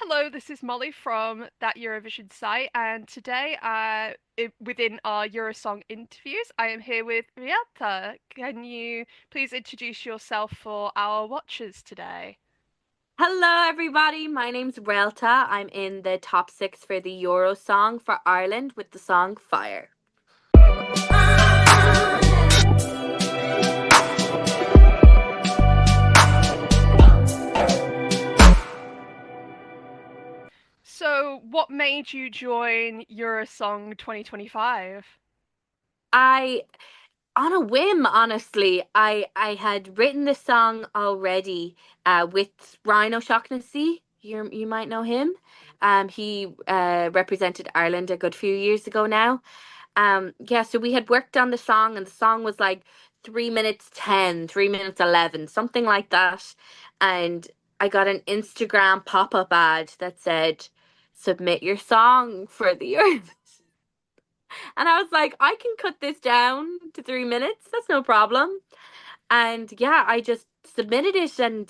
Hello, this is Molly from that Eurovision site, and today, within our Eurosong interviews, I am here with Reylta. Can you please introduce yourself for our watchers today? Hello, everybody. My name's Reylta. I'm in the top six for the Eurosong for Ireland with the song Fire. So, what made you join Eurosong 2025? I, on a whim, honestly, I had written the song already with Ryan O'Shaughnessy. You might know him. He represented Ireland a good few years ago now. Yeah, so we had worked on the song, and the song was like 3 minutes 10, 3 minutes 11, something like that. And I got an Instagram pop-up ad that said, "Submit your song for the Earth." And I was like, I can cut this down to 3 minutes. That's no problem. And yeah, I just submitted it, and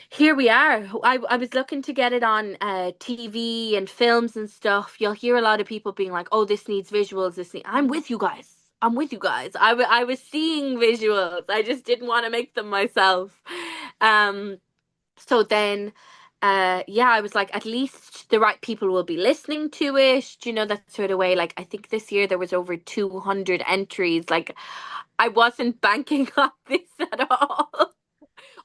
here we are. I was looking to get it on TV and films and stuff. You'll hear a lot of people being like, "Oh, this needs visuals. I'm with you guys. I'm with you guys." I was seeing visuals. I just didn't want to make them myself. Um, so then, yeah, I was like, at least the right people will be listening to it. Do you know, that sort of way? Like, I think this year there was over 200 entries. Like, I wasn't banking on this at all.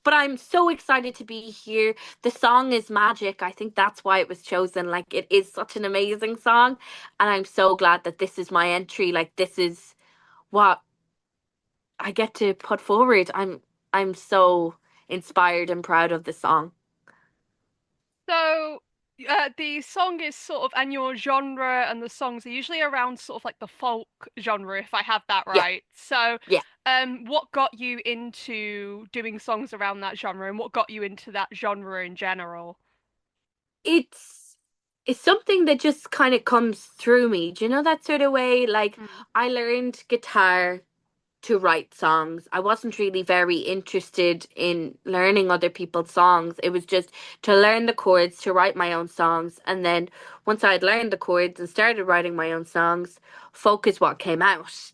But I'm so excited to be here. The song is magic. I think that's why it was chosen. Like, it is such an amazing song. And I'm so glad that this is my entry. Like, this is what I get to put forward. I'm so inspired and proud of the song. So, the song is sort of, and your genre and the songs are usually around sort of like the folk genre, if I have that Yeah, right. So, yeah. what got you into doing songs around that genre, and what got you into that genre in general? It's it's something that just kind of comes through me. Do you know that sort of way? Like, Mm. I learned guitar to write songs. I wasn't really very interested in learning other people's songs. It was just to learn the chords, to write my own songs. And then once I had learned the chords and started writing my own songs, folk is what came out.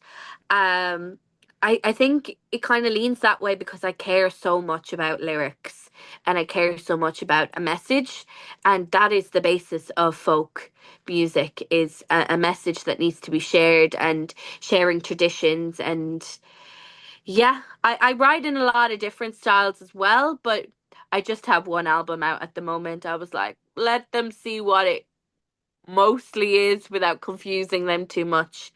Um, I think it kind of leans that way because I care so much about lyrics and I care so much about a message. And that is the basis of folk music, is a message that needs to be shared, and sharing traditions. And yeah, I write in a lot of different styles as well, but I just have one album out at the moment. I was like, let them see what it mostly is without confusing them too much.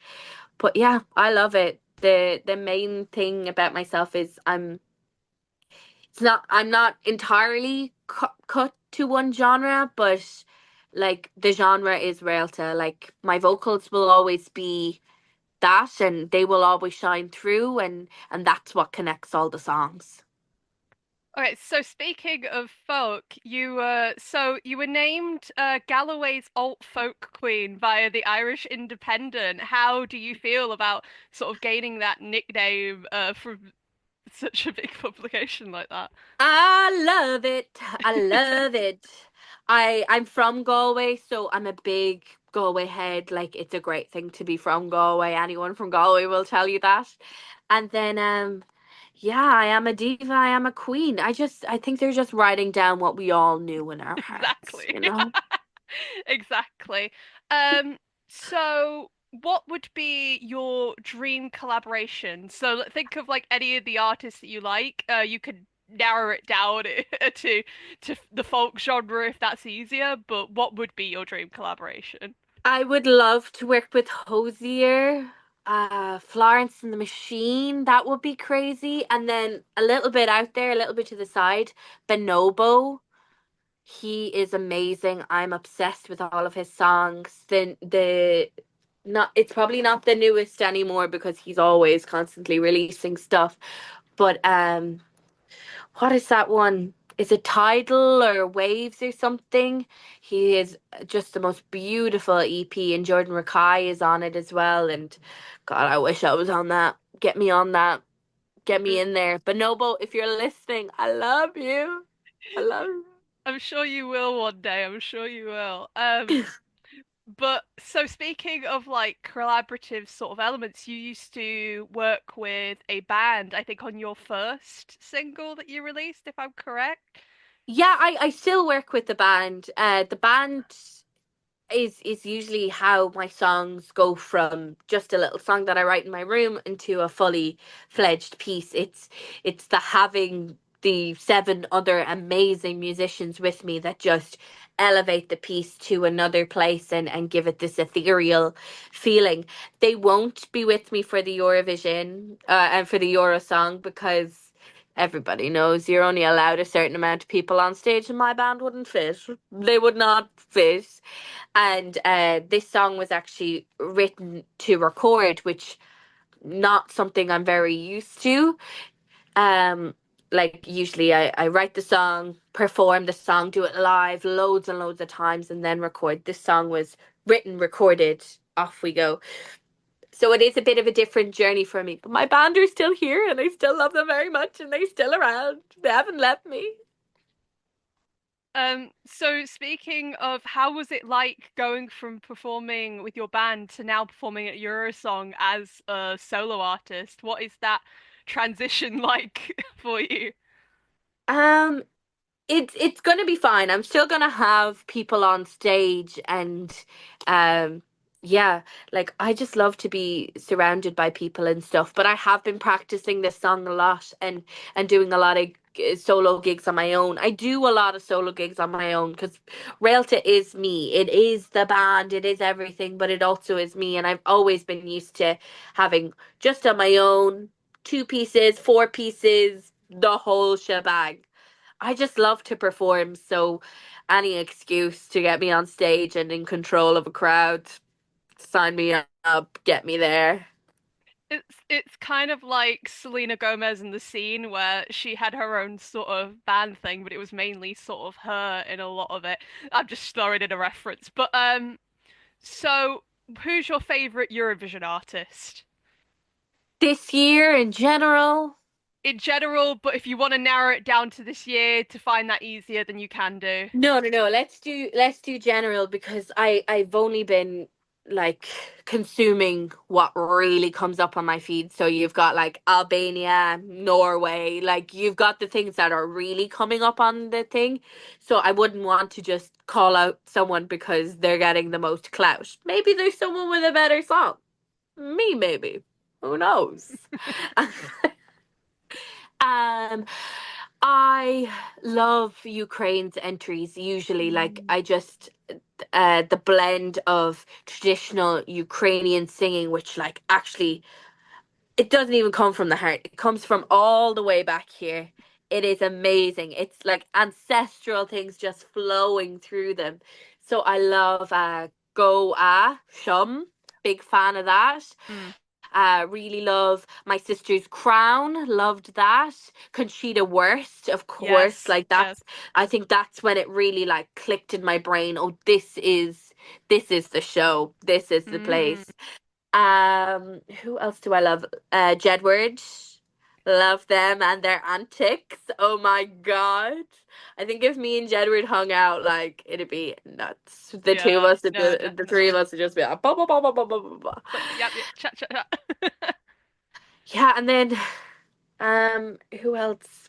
But yeah, I love it. The main thing about myself is I'm not entirely cut to one genre, but like the genre is Reylta. Like, my vocals will always be that, and they will always shine through, and that's what connects all the songs. Okay, so speaking of folk, you were named Galloway's alt folk queen via the Irish Independent. How do you feel about sort of gaining that nickname from such a big publication like that? I love it. I love it. I'm from Galway, so I'm a big Galway head. Like, it's a great thing to be from Galway. Anyone from Galway will tell you that. And then yeah, I am a diva, I am a queen. I think they're just writing down what we all knew in our hearts, Exactly. you know? Exactly. Um, so what would be your dream collaboration? So think of like any of the artists that you like. You could narrow it down to the folk genre if that's easier, but what would be your dream collaboration? I would love to work with Hosier, Florence and the Machine. That would be crazy. And then a little bit out there, a little bit to the side, Bonobo. He is amazing. I'm obsessed with all of his songs. The not it's probably not the newest anymore because he's always constantly releasing stuff. But what is that one? Is it Tidal or Waves or something? He is just the most beautiful EP, and Jordan Rakai is on it as well. And God, I wish I was on that. Get me on that. Get me in there. Bonobo, if you're listening, I love you. I love you. I'm sure you will one day. I'm sure you will. But so speaking of like collaborative sort of elements, you used to work with a band, I think on your first single that you released, if I'm correct. Yeah, I still work with the band. The band is usually how my songs go from just a little song that I write in my room into a fully fledged piece. It's the having the seven other amazing musicians with me that just elevate the piece to another place and give it this ethereal feeling. They won't be with me for the Eurovision and for the Eurosong because everybody knows you're only allowed a certain amount of people on stage, and my band wouldn't fit. They would not fit. And this song was actually written to record, which not something I'm very used to. Um, like usually I write the song, perform the song, do it live loads and loads of times, and then record. This song was written, recorded, off we go. So it is a bit of a different journey for me. But my band are still here and I still love them very much and they're still around. They haven't left me. So speaking of how was it like going from performing with your band to now performing at Eurosong as a solo artist? What is that transition like for you? Um, it's gonna be fine. I'm still gonna have people on stage and um yeah, like I just love to be surrounded by people and stuff. But I have been practicing this song a lot and doing a lot of solo gigs on my own. I do a lot of solo gigs on my own because Reylta is me. It is the band, it is everything, but it also is me. And I've always been used to having just on my own, two pieces, four pieces, the whole shebang. I just love to perform, so any excuse to get me on stage and in control of a crowd, sign me up, get me there. It's kind of like Selena Gomez in The Scene where she had her own sort of band thing, but it was mainly sort of her in a lot of it. I'm just throwing in a reference. But so who's your favorite Eurovision artist? This year in general, In general, but if you want to narrow it down to this year to find that easier, then you can do. no. Let's do general because I've only been like consuming what really comes up on my feed. So you've got like Albania, Norway, like you've got the things that are really coming up on the thing. So I wouldn't want to just call out someone because they're getting the most clout. Maybe there's someone with a better song. Me, maybe. Who knows? Um, I love Ukraine's entries usually. Like Mm. I just the blend of traditional Ukrainian singing, which like actually it doesn't even come from the heart. It comes from all the way back here. It is amazing. It's like ancestral things just flowing through them. So I love Go Ah Shum. Big fan of that. Mm. Really love My Sister's Crown. Loved that. Conchita Wurst, of course. Yes, Like yes. I think that's when it really like clicked in my brain. Oh, this is the show. This is the Mm. place. Who else do I love? Jedward. Love them and their antics. Oh my God. I think if me and Jedward hung out, like it'd be nuts. The two of Yeah, us, no, the three of definitely. us would just be like, bah, bah, bah, bah, bah, bah, bah, bah. Click, yep, yep, chat, chat, chat. Yeah, and then who else?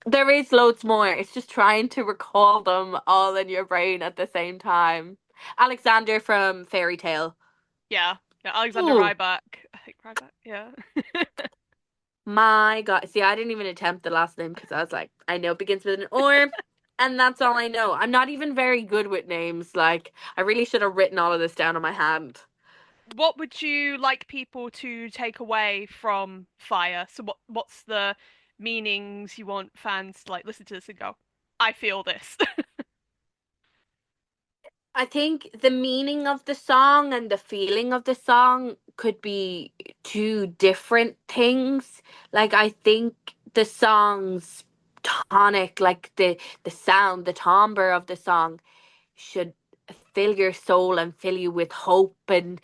There is loads more. It's just trying to recall them all in your brain at the same time. Alexander from Fairy Tale. Yeah, yeah, Alexander Ooh, Rybak. I think Rybak, yeah. my God. See, I didn't even attempt the last name because I was like, I know it begins with an or, and that's all I know. I'm not even very good with names. Like, I really should have written all of this down on my hand. What would you like people to take away from Fire? So what's the meanings you want fans to like listen to this and go, I feel this. I think the meaning of the song and the feeling of the song could be two different things. Like I think the song's tonic, like the sound, the timbre of the song should fill your soul and fill you with hope and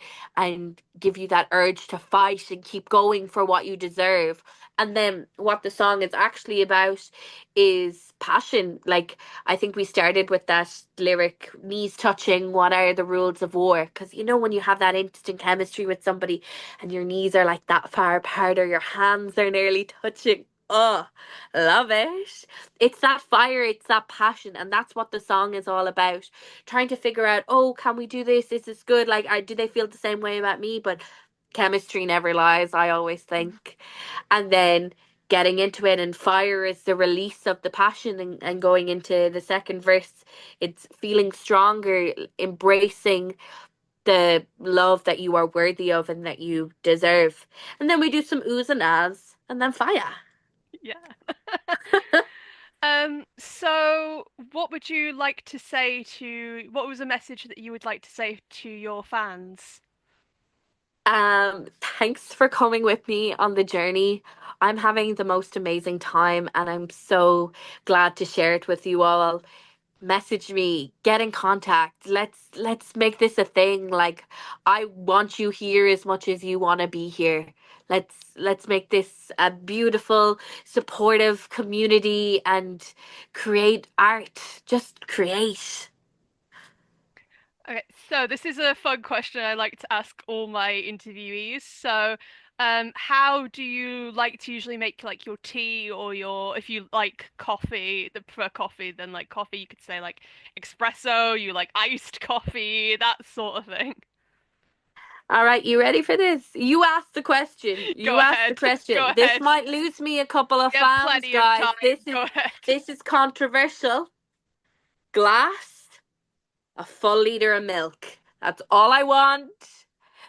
give you that urge to fight and keep going for what you deserve. And then what the song is actually about is passion. Like, I think we started with that lyric, knees touching, what are the rules of war? Because you know, when you have that instant chemistry with somebody and your knees are like that far apart or your hands are nearly touching. Oh, love it. It's that fire, it's that passion, and that's what the song is all about. Trying to figure out, oh, can we do this? Is this good? Like, do they feel the same way about me? But chemistry never lies, I always think. And then getting into it, and fire is the release of the passion, and going into the second verse, it's feeling stronger, embracing the love that you are worthy of and that you deserve. And then we do some oohs and ahs, and then fire. Yeah. So what would you like to say to, what was a message that you would like to say to your fans? Thanks for coming with me on the journey. I'm having the most amazing time, and I'm so glad to share it with you all. Message me, get in contact. Let's make this a thing. Like, I want you here as much as you want to be here. Let's make this a beautiful, supportive community and create art. Just create. Okay, so this is a fun question I like to ask all my interviewees. So, how do you like to usually make like your tea or your, if you like coffee, the prefer coffee, then like coffee, you could say like espresso, you like iced coffee, that sort of thing. All right, you ready for this? You asked the question. Go You asked the ahead. Go question. This ahead. might lose me a couple of You have fans, plenty of guys. time. Go ahead. This is controversial. Glass, a full liter of milk. That's all I want.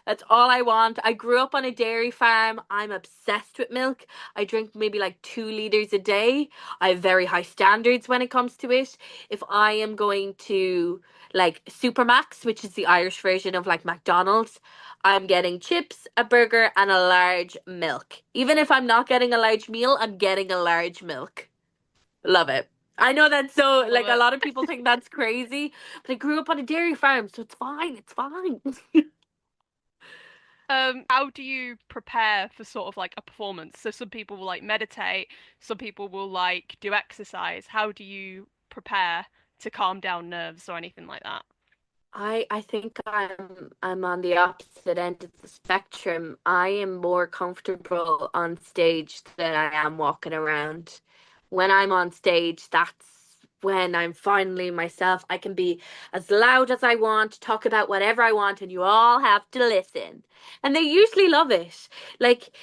That's all I want. I grew up on a dairy farm. I'm obsessed with milk. I drink maybe like 2 liters a day. I have very high standards when it comes to it. If I am going to like Supermacs, which is the Irish version of like McDonald's, I'm getting chips, a burger, and a large milk. Even if I'm not getting a large meal, I'm getting a large milk. Love it. I know that's so, Love like, a it. lot of people think that's crazy, but I grew up on a dairy farm, so it's fine. It's fine. How do you prepare for sort of like a performance? So some people will like meditate, some people will like do exercise. How do you prepare to calm down nerves or anything like that? I think I'm on the opposite end of the spectrum. I am more comfortable on stage than I am walking around. When I'm on stage, that's when I'm finally myself. I can be as loud as I want, talk about whatever I want, and you all have to listen. And they usually love it. Like,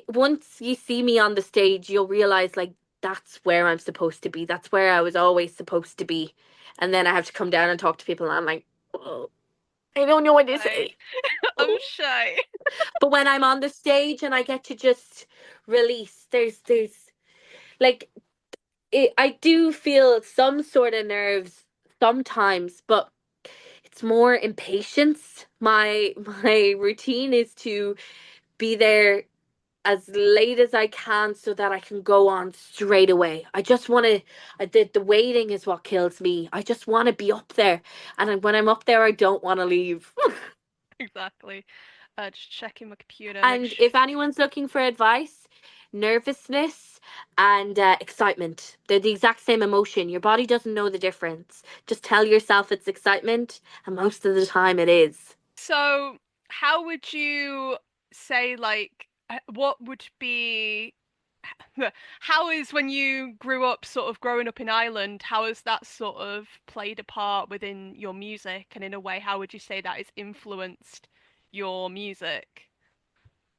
once you see me on the stage, you'll realize like that's where I'm supposed to be. That's where I was always supposed to be. And then I have to come down and talk to people, and I'm like, oh, I don't know what to Shy. say. I'm shy. But when I'm on the stage and I get to just release, there's like I do feel some sort of nerves sometimes, but it's more impatience. My routine is to be there as late as I can so that I can go on straight away. I just want to, the waiting is what kills me. I just want to be up there. And when I'm up there, I don't want to leave. Exactly. Just checking my computer, make And sure. if anyone's looking for advice, nervousness and excitement, they're the exact same emotion. Your body doesn't know the difference. Just tell yourself it's excitement, and most of the time it is. So, how would you say like what would be how is when you grew up sort of growing up in Ireland, how has that sort of played a part within your music and in a way how would you say that has influenced your music?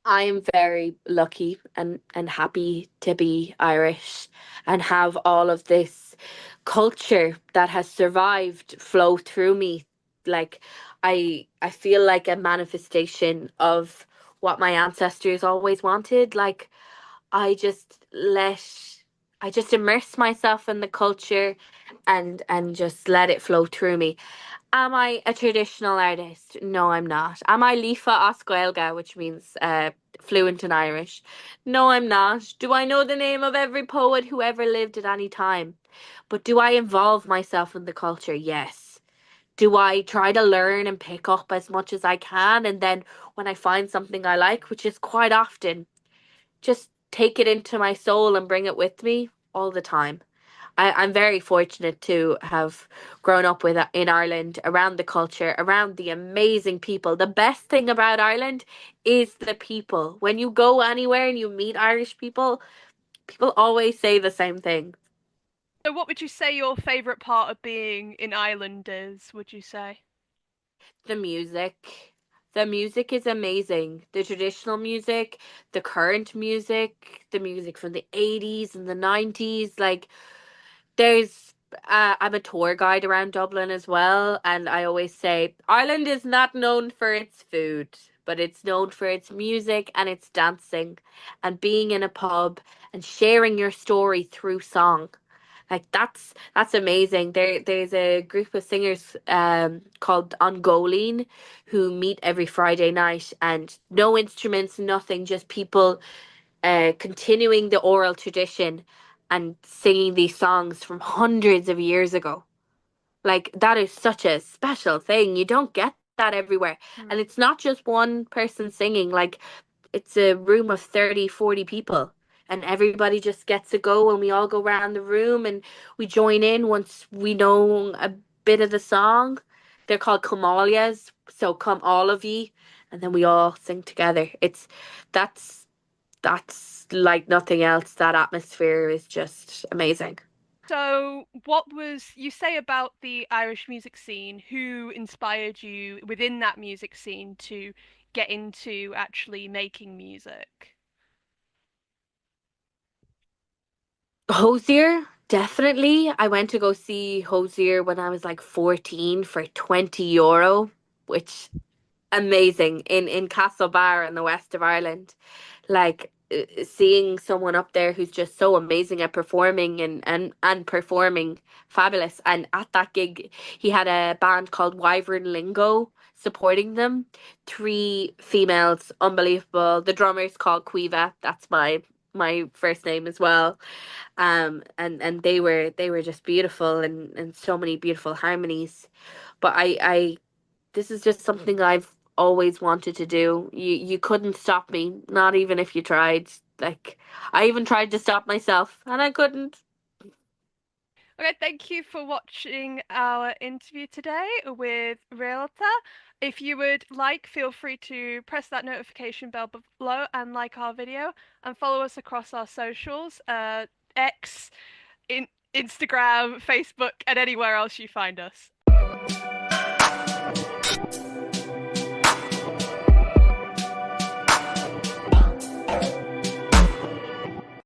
I am very lucky and happy to be Irish and have all of this culture that has survived flow through me. Like, I feel like a manifestation of what my ancestors always wanted. Like, I just let I just immerse myself in the culture and just let it flow through me. Am I a traditional artist? No, I'm not. Am I Lífa Oscailga, which means fluent in Irish? No, I'm not. Do I know the name of every poet who ever lived at any time? But do I involve myself in the culture? Yes. Do I try to learn and pick up as much as I can? And then when I find something I like, which is quite often, just take it into my soul and bring it with me all the time. I'm very fortunate to have grown up with in Ireland, around the culture, around the amazing people. The best thing about Ireland is the people. When you go anywhere and you meet Irish people, people always say the same thing. So what would you say your favorite part of being in Ireland is, would you say? The music. The music is amazing. The traditional music, the current music, the music from the 80s and the 90s. Like, there's, I'm a tour guide around Dublin as well, and I always say Ireland is not known for its food, but it's known for its music and its dancing and being in a pub and sharing your story through song. Like that's amazing. There's a group of singers called Ongoline who meet every Friday night, and no instruments, nothing, just people continuing the oral tradition and singing these songs from hundreds of years ago. Like that is such a special thing. You don't get that everywhere. And Hmm. it's not just one person singing, like it's a room of 30, 40 people. And everybody just gets to go and we all go around the room and we join in once we know a bit of the song. They're called Comalias, so come all of ye, and then we all sing together. It's that's that's like nothing else. That atmosphere is just amazing. So what was you say about the Irish music scene? Who inspired you within that music scene to get into actually making music? Hosier, definitely. I went to go see Hosier when I was like 14 for €20, which amazing in Castlebar in the west of Ireland. Like seeing someone up there who's just so amazing at performing and performing fabulous. And at that gig, he had a band called Wyvern Lingo supporting them. Three females, unbelievable. The drummer's called Quiva. That's my first name as well. And they were just beautiful and so many beautiful harmonies. But I this is just something I've always wanted to do. You couldn't stop me, not even if you tried. Like I even tried to stop myself and I couldn't. Okay, thank you for watching our interview today with Reylta. If you would like, feel free to press that notification bell below and like our video and follow us across our socials, X, in Instagram, Facebook, and anywhere else you find us.